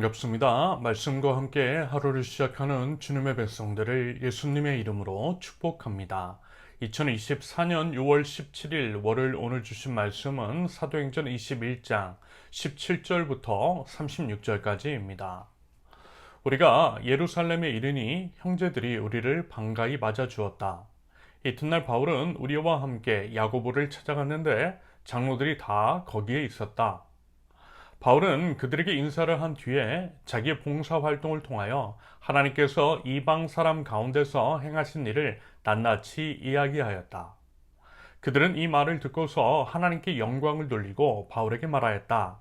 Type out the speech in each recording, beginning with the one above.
반갑습니다. 말씀과 함께 하루를 시작하는 주님의 백성들을 예수님의 이름으로 축복합니다. 2024년 6월 17일 월요일 오늘 주신 말씀은 사도행전 21장 17절부터 36절까지입니다. 우리가 예루살렘에 이르니 형제들이 우리를 반가이 맞아 주었다. 이튿날 바울은 우리와 함께 야고보를 찾아갔는데 장로들이 다 거기에 있었다. 바울은 그들에게 인사를 한 뒤에 자기의 봉사 활동을 통하여 하나님께서 이방 사람 가운데서 행하신 일을 낱낱이 이야기하였다. 그들은 이 말을 듣고서 하나님께 영광을 돌리고 바울에게 말하였다.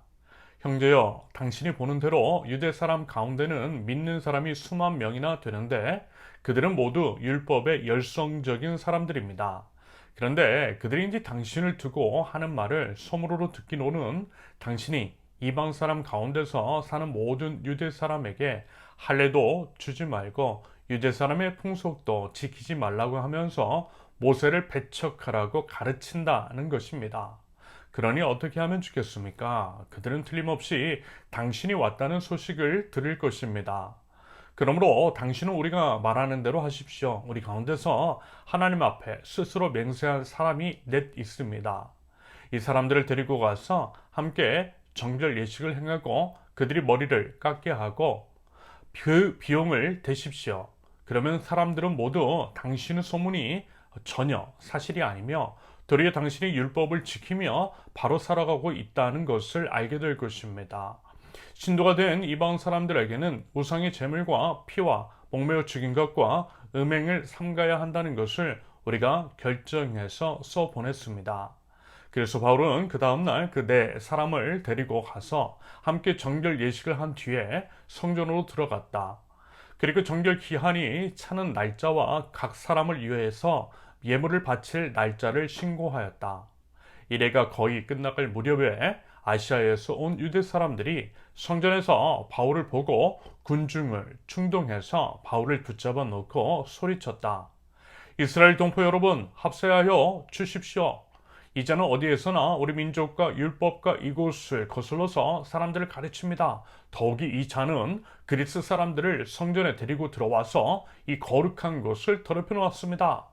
형제여, 당신이 보는 대로 유대 사람 가운데는 믿는 사람이 수만 명이나 되는데 그들은 모두 율법의 열성적인 사람들입니다. 그런데 그들이 이제 당신을 두고 하는 말을 소문으로 듣기로는 당신이 이방 사람 가운데서 사는 모든 유대 사람에게 할례도 주지 말고 유대 사람의 풍속도 지키지 말라고 하면서 모세를 배척하라고 가르친다는 것입니다. 그러니 어떻게 하면 좋겠습니까? 그들은 틀림없이 당신이 왔다는 소식을 들을 것입니다. 그러므로 당신은 우리가 말하는 대로 하십시오. 우리 가운데서 하나님 앞에 스스로 맹세한 사람이 넷 있습니다. 이 사람들을 데리고 가서 함께 정결 예식을 행하고 그들이 머리를 깎게 하고 그 비용을 대십시오. 그러면 사람들은 모두 당신의 소문이 전혀 사실이 아니며 도리어 당신이 율법을 지키며 바로 살아가고 있다는 것을 알게 될 것입니다. 신도가 된 이방 사람들에게는 우상의 제물과 피와 목매어 죽인 것과 음행을 삼가야 한다는 것을 우리가 결정해서 써보냈습니다. 그래서 바울은 그 다음날 그 네 사람을 데리고 가서 함께 정결 예식을 한 뒤에 성전으로 들어갔다. 그리고 정결 기한이 차는 날짜와 각 사람을 위해서 예물을 바칠 날짜를 신고하였다. 이래가 거의 끝나갈 무렵에 아시아에서 온 유대 사람들이 성전에서 바울을 보고 군중을 충동해서 바울을 붙잡아 놓고 소리쳤다. 이스라엘 동포 여러분, 합세하여 주십시오. 이제는 어디에서나 우리 민족과 율법과 이곳을 거슬러서 사람들을 가르칩니다. 더욱이 이 자는 그리스 사람들을 성전에 데리고 들어와서 이 거룩한 곳을 더럽혀 놓았습니다.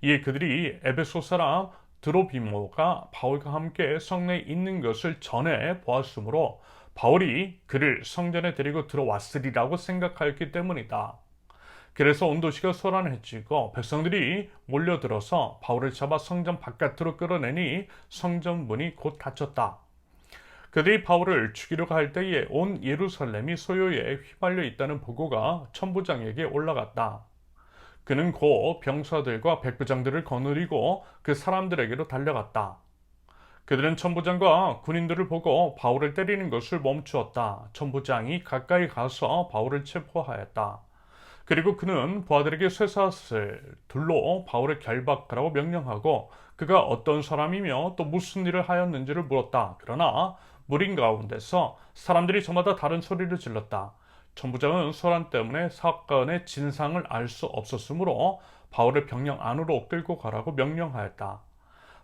이에 그들이 에베소 사람 드로비모가 바울과 함께 성내에 있는 것을 전해 보았으므로 바울이 그를 성전에 데리고 들어왔으리라고 생각하였기 때문이다. 그래서 온 도시가 소란해지고 백성들이 몰려들어서 바울을 잡아 성전 바깥으로 끌어내니 성전 문이 곧 닫혔다. 그들이 바울을 죽이려고 할 때에 온 예루살렘이 소요에 휘말려 있다는 보고가 천부장에게 올라갔다. 그는 곧 병사들과 백부장들을 거느리고 그 사람들에게로 달려갔다. 그들은 천부장과 군인들을 보고 바울을 때리는 것을 멈추었다. 천부장이 가까이 가서 바울을 체포하였다. 그리고 그는 부하들에게 쇠사슬 둘로 바울을 결박하라고 명령하고 그가 어떤 사람이며 또 무슨 일을 하였는지를 물었다. 그러나 무린 가운데서 사람들이 저마다 다른 소리를 질렀다. 천부장은 소란 때문에 사건의 진상을 알 수 없었으므로 바울을 병영 안으로 끌고 가라고 명령하였다.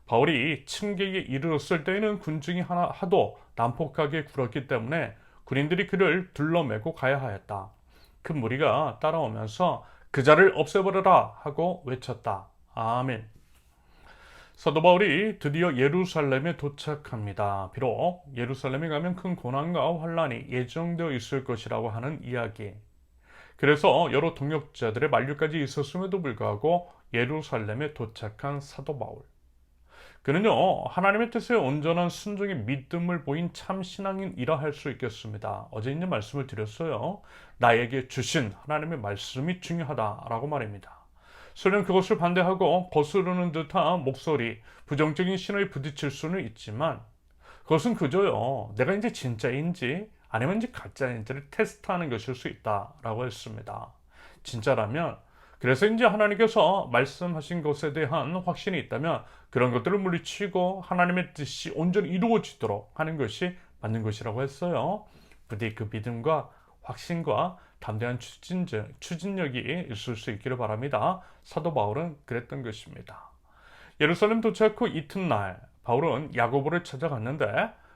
바울이 층계에 이르렀을 때에는 군중이 하도 난폭하게 굴었기 때문에 군인들이 그를 둘러매고 가야 하였다. 그 무리가 따라오면서 그 자를 없애버려라 하고 외쳤다. 아멘. 사도 바울이 드디어 예루살렘에 도착합니다. 비록 예루살렘에 가면 큰 고난과 환란이 예정되어 있을 것이라고 하는 이야기. 그래서 여러 동역자들의 만류까지 있었음에도 불구하고 예루살렘에 도착한 사도 바울. 그는요, 하나님의 뜻에 온전한 순종의 믿음을 보인 참 신앙인이라 할 수 있겠습니다. 어제 있는 말씀을 드렸어요. 나에게 주신 하나님의 말씀이 중요하다라고 말입니다. 설령 그것을 반대하고 거스르는 듯한 목소리, 부정적인 신호에 부딪힐 수는 있지만 그것은 그저요, 내가 이제 진짜인지 아니면 이제 가짜인지를 테스트하는 것일 수 있다라고 했습니다. 진짜라면 그래서 이제 하나님께서 말씀하신 것에 대한 확신이 있다면 그런 것들을 물리치고 하나님의 뜻이 온전히 이루어지도록 하는 것이 맞는 것이라고 했어요. 부디 그 믿음과 확신과 담대한 추진력이 있을 수 있기를 바랍니다. 사도 바울은 그랬던 것입니다. 예루살렘 도착 후 이튿날 바울은 야고보를 찾아갔는데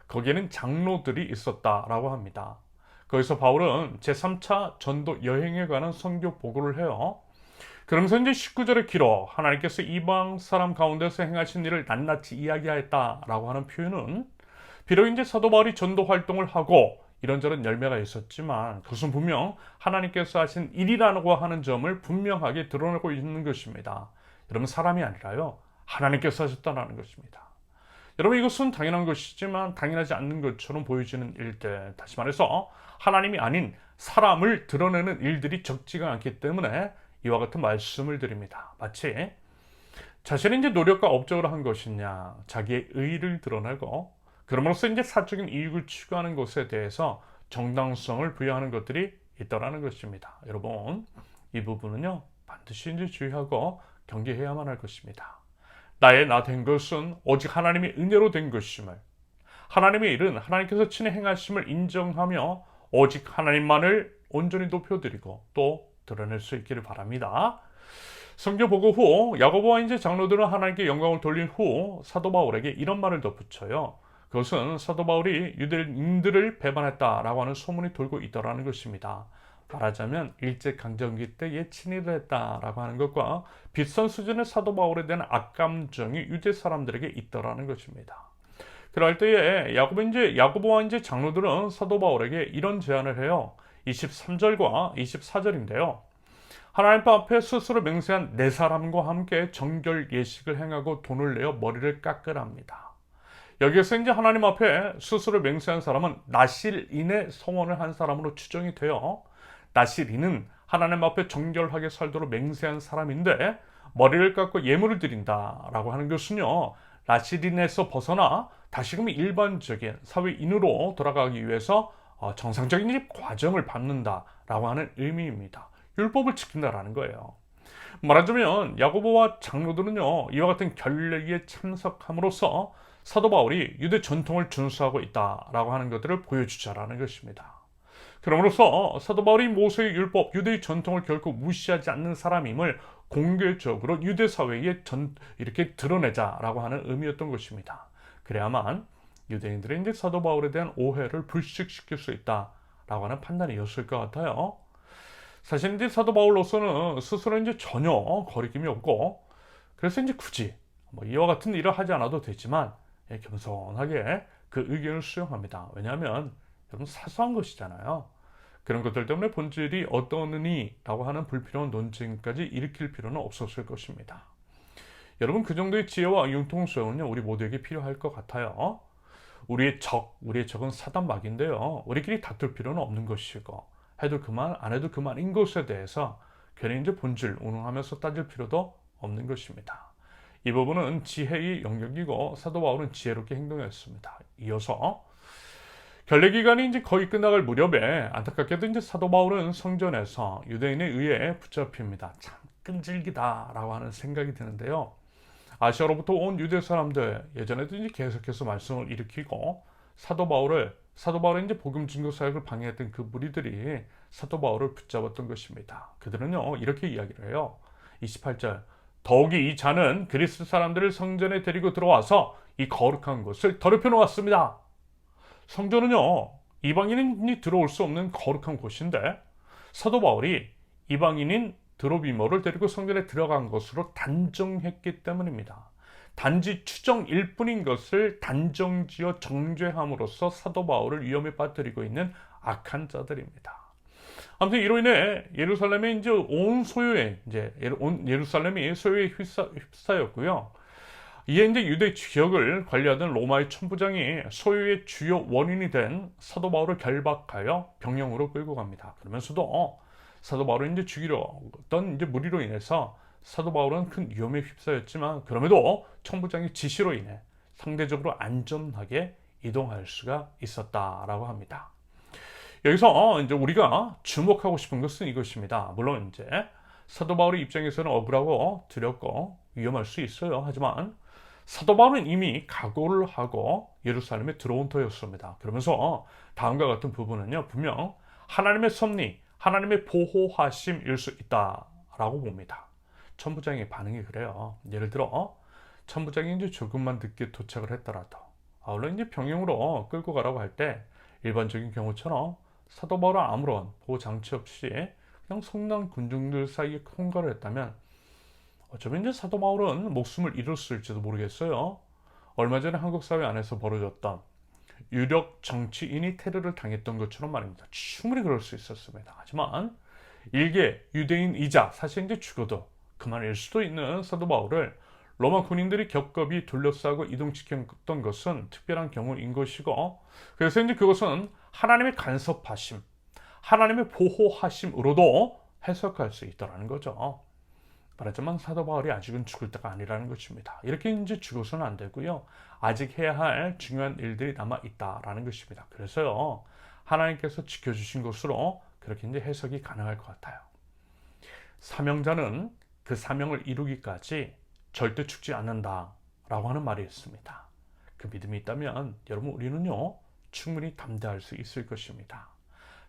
거기에는 장로들이 있었다라고 합니다. 거기서 바울은 제3차 전도 여행에 관한 선교 보고를 해요. 그러면서 이제 19절에 기록 하나님께서 이방 사람 가운데서 행하신 일을 낱낱이 이야기하였다라고 하는 표현은 비록 이제 사도 바울이 전도 활동을 하고 이런저런 열매가 있었지만 그것은 분명 하나님께서 하신 일이라고 하는 점을 분명하게 드러내고 있는 것입니다. 여러분, 사람이 아니라요, 하나님께서 하셨다는 것입니다. 여러분, 이것은 당연한 것이지만 당연하지 않는 것처럼 보여지는 일들, 다시 말해서 하나님이 아닌 사람을 드러내는 일들이 적지가 않기 때문에 이와 같은 말씀을 드립니다. 마치 자신의 이제 노력과 업적으로 한 것이냐, 자기의 의의를 드러내고 그럼으로써 이제 사적인 이익을 추구하는 것에 대해서 정당성을 부여하는 것들이 있다라는 것입니다. 여러분, 이 부분은요, 반드시 이제 주의하고 경계해야만 할 것입니다. 나의 나 된 것은 오직 하나님의 은혜로 된 것임을, 하나님의 일은 하나님께서 친히 행하심을 인정하며 오직 하나님만을 온전히 높여드리고 또 드러낼 수 있기를 바랍니다. 성경 보고 후 야고보와 이제 장로들은 하나님께 영광을 돌린 후 사도 바울에게 이런 말을 덧붙여요. 그것은 사도 바울이 유대인들을 배반했다라고 하는 소문이 돌고 있다라는 것입니다. 말하자면 일제강점기 때에 친일을 했다라고 하는 것과 비슷한 수준의 사도 바울에 대한 악감정이 유대 사람들에게 있다라는 것입니다. 그럴 때에 야고보와 이제 장로들은 사도 바울에게 이런 제안을 해요. 23절과 24절인데요. 하나님 앞에 스스로 맹세한 네 사람과 함께 정결 예식을 행하고 돈을 내어 머리를 깎으랍니다. 여기에서 이제 하나님 앞에 스스로 맹세한 사람은 나실인의 성원을 한 사람으로 추정이 돼요. 나실인은 하나님 앞에 정결하게 살도록 맹세한 사람인데 머리를 깎고 예물을 드린다라고 하는 것은요, 나실인에서 벗어나 다시금 일반적인 사회인으로 돌아가기 위해서 정상적인 과정을 밟는다라고 하는 의미입니다. 율법을 지킨다라는 거예요. 말하자면 야고보와 장로들은요, 이와 같은 결례에 참석함으로써 사도 바울이 유대 전통을 준수하고 있다라고 하는 것들을 보여주자라는 것입니다. 그러므로써 사도 바울이 모세의 율법, 유대의 전통을 결코 무시하지 않는 사람임을 공개적으로 유대 사회에 이렇게 드러내자라고 하는 의미였던 것입니다. 그래야만 유대인들의 이제 사도 바울에 대한 오해를 불식시킬 수 있다라고 하는 판단이었을 것 같아요. 사실 이제 사도 바울로서는 스스로 이제 전혀 거리낌이 없고, 그래서 이제 굳이 이와 같은 일을 하지 않아도 되지만 겸손하게 그 의견을 수용합니다. 왜냐하면 여러분, 사소한 것이잖아요. 그런 것들 때문에 본질이 어떠느니라고 하는 불필요한 논쟁까지 일으킬 필요는 없었을 것입니다. 여러분, 그 정도의 지혜와 융통성은요, 우리 모두에게 필요할 것 같아요. 우리의 적은 사단 마귀인데요, 우리끼리 다툴 필요는 없는 것이고, 해도 그만 안 해도 그만인 것에 대해서 괜히 이제 본질 운운하면서 따질 필요도 없는 것입니다. 이 부분은 지혜의 영역이고 사도 바울은 지혜롭게 행동했습니다. 이어서 결례 기간이 이제 거의 끝나갈 무렵에 안타깝게도 이제 사도 바울은 성전에서 유대인에 의해 붙잡힙니다. 참 끈질기다라고 하는 생각이 드는데요. 아시아로부터 온 유대 사람들, 예전에도 이제 계속해서 말씀을 일으키고 사도 바울의 이제 복음 증거 사역을 방해했던 그 무리들이 사도 바울을 붙잡았던 것입니다. 그들은요, 이렇게 이야기를 해요. 28절. 더욱이 이 자는 그리스 사람들을 성전에 데리고 들어와서 이 거룩한 곳을 더럽혀 놓았습니다. 성전은요, 이방인이 들어올 수 없는 거룩한 곳인데 사도 바울이 이방인인 드로비모를 데리고 성전에 들어간 것으로 단정했기 때문입니다. 단지 추정일 뿐인 것을 단정지어 정죄함으로써 사도 바울을 위험에 빠뜨리고 있는 악한 자들입니다. 아무튼 이로 인해 예루살렘의 이제 예루살렘이 소유에 휩싸였고요. 이에 이제 유대 지역을 관리하던 로마의 천부장이 소유의 주요 원인이 된 사도 바울을 결박하여 병영으로 끌고 갑니다. 그러면서도 사도 바울을 이제 죽이려 했던 이제 무리로 인해서 사도 바울은 큰 위험에 휩싸였지만 그럼에도 천부장의 지시로 인해 상대적으로 안전하게 이동할 수가 있었다라고 합니다. 여기서 이제 우리가 주목하고 싶은 것은 이것입니다. 물론 이제 사도 바울의 입장에서는 억울하고 두렵고 위험할 수 있어요. 하지만 사도 바울은 이미 각오를 하고 예루살렘에 들어온 터였습니다. 그러면서 다음과 같은 부분은요, 분명 하나님의 섭리, 하나님의 보호하심일 수 있다라고 봅니다. 천부장의 반응이 그래요. 예를 들어 천부장이 이제 조금만 늦게 도착을 했더라도 아울러 이제 병영으로 끌고 가라고 할 때 일반적인 경우처럼 사도 바울은 아무런 보호 장치 없이 그냥 성난 군중들 사이에 통과를 했다면 어쩌면 이제 사도 바울은 목숨을 잃었을지도 모르겠어요. 얼마 전에 한국 사회 안에서 벌어졌던 유력 정치인이 테러를 당했던 것처럼 말입니다. 충분히 그럴 수 있었습니다. 하지만 일개 유대인이자 사실 이제 죽어도 그만일 수도 있는 사도 바울을 로마 군인들이 겹겹이 둘러싸고 이동시켰던 것은 특별한 경우인 것이고, 그래서 이제 그것은 하나님의 간섭하심, 하나님의 보호하심으로도 해석할 수 있다는 거죠. 말하자면 사도 바울이 아직은 죽을 때가 아니라는 것입니다. 이렇게 이제 죽어서는 안 되고요. 아직 해야 할 중요한 일들이 남아 있다라는 것입니다. 그래서요, 하나님께서 지켜주신 것으로 그렇게 이제 해석이 가능할 것 같아요. 사명자는 그 사명을 이루기까지 절대 죽지 않는다라고 하는 말이 있습니다. 그 믿음이 있다면 여러분 우리는요 충분히 담대할 수 있을 것입니다.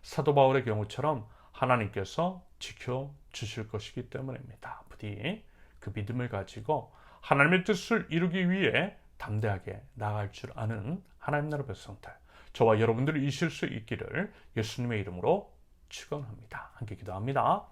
사도 바울의 경우처럼 하나님께서 지켜주실 것이기 때문입니다. 부디 그 믿음을 가지고 하나님의 뜻을 이루기 위해 담대하게 나아갈 줄 아는 하나님 나라 백성들, 저와 여러분들이 이실 수 있기를 예수님의 이름으로 축원합니다. 함께 기도합니다.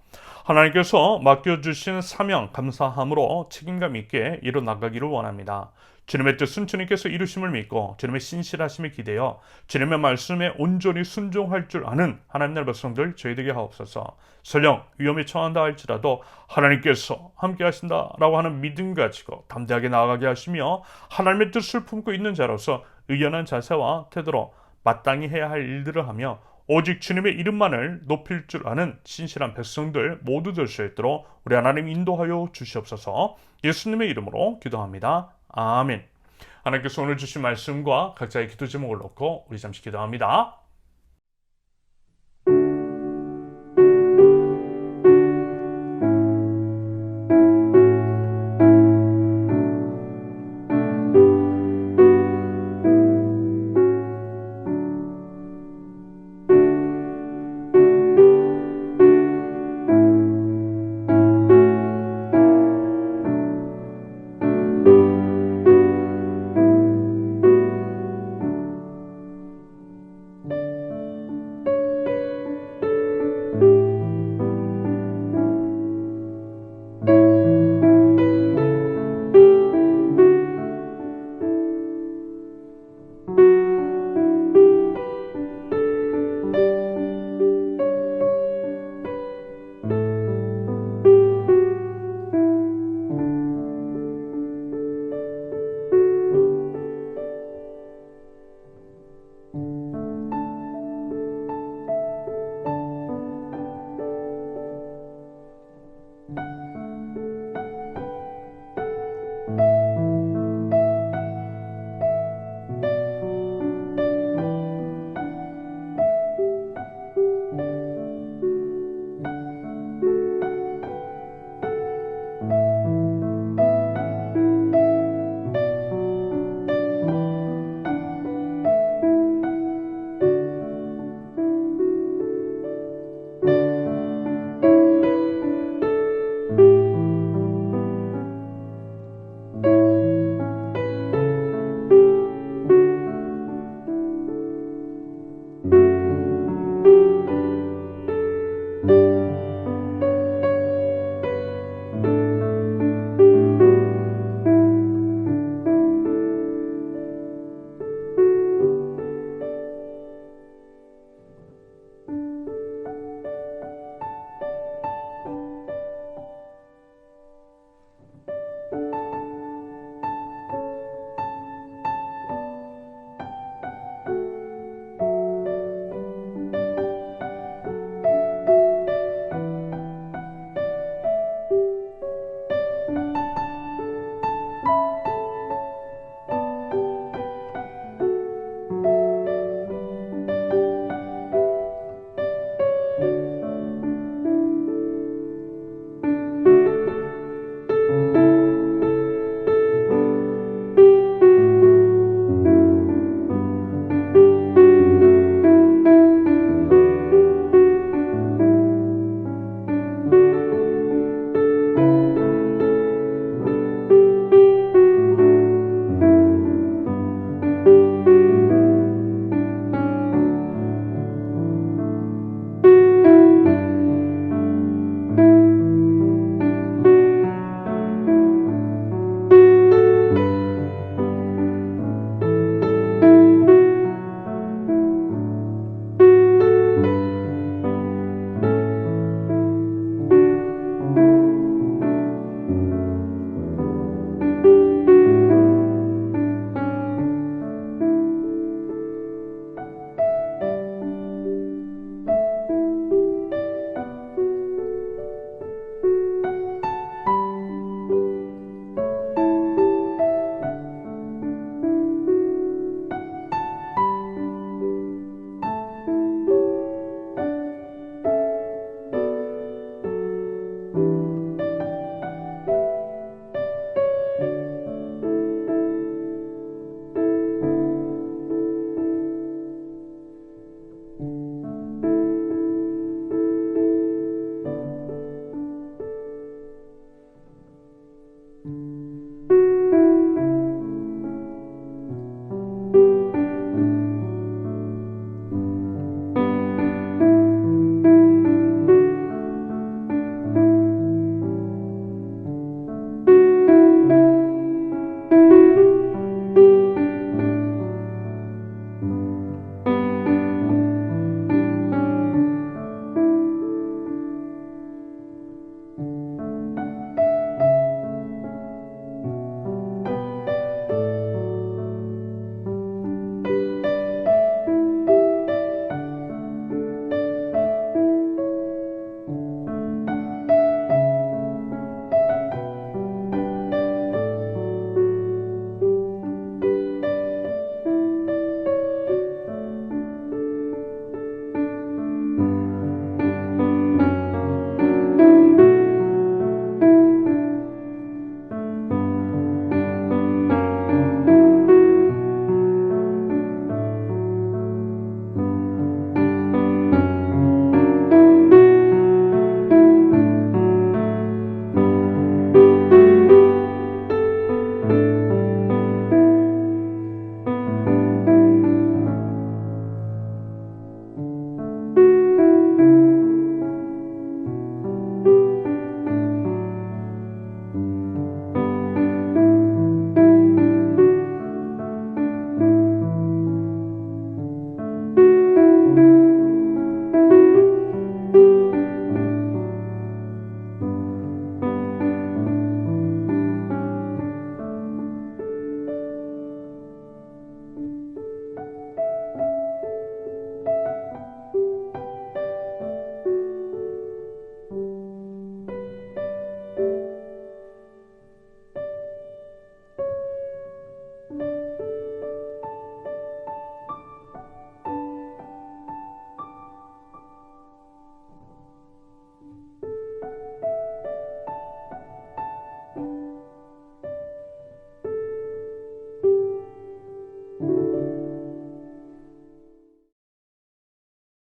하나님께서 맡겨주신 사명 감사함으로 책임감 있게 이뤄나가기를 원합니다. 주님의 뜻은 주님께서 이루심을 믿고 주님의 신실하심을 기대어 주님의 말씀에 온전히 순종할 줄 아는 하나님 나라 백성들 저희에게 하옵소서. 설령 위험에 처한다 할지라도 하나님께서 함께 하신다라고 하는 믿음 가지고 담대하게 나아가게 하시며 하나님의 뜻을 품고 있는 자로서 의연한 자세와 태도로 마땅히 해야 할 일들을 하며 오직 주님의 이름만을 높일 줄 아는 신실한 백성들 모두 될 수 있도록 우리 하나님 인도하여 주시옵소서. 예수님의 이름으로 기도합니다. 아멘. 하나님께서 오늘 주신 말씀과 각자의 기도 제목을 놓고 우리 잠시 기도합니다.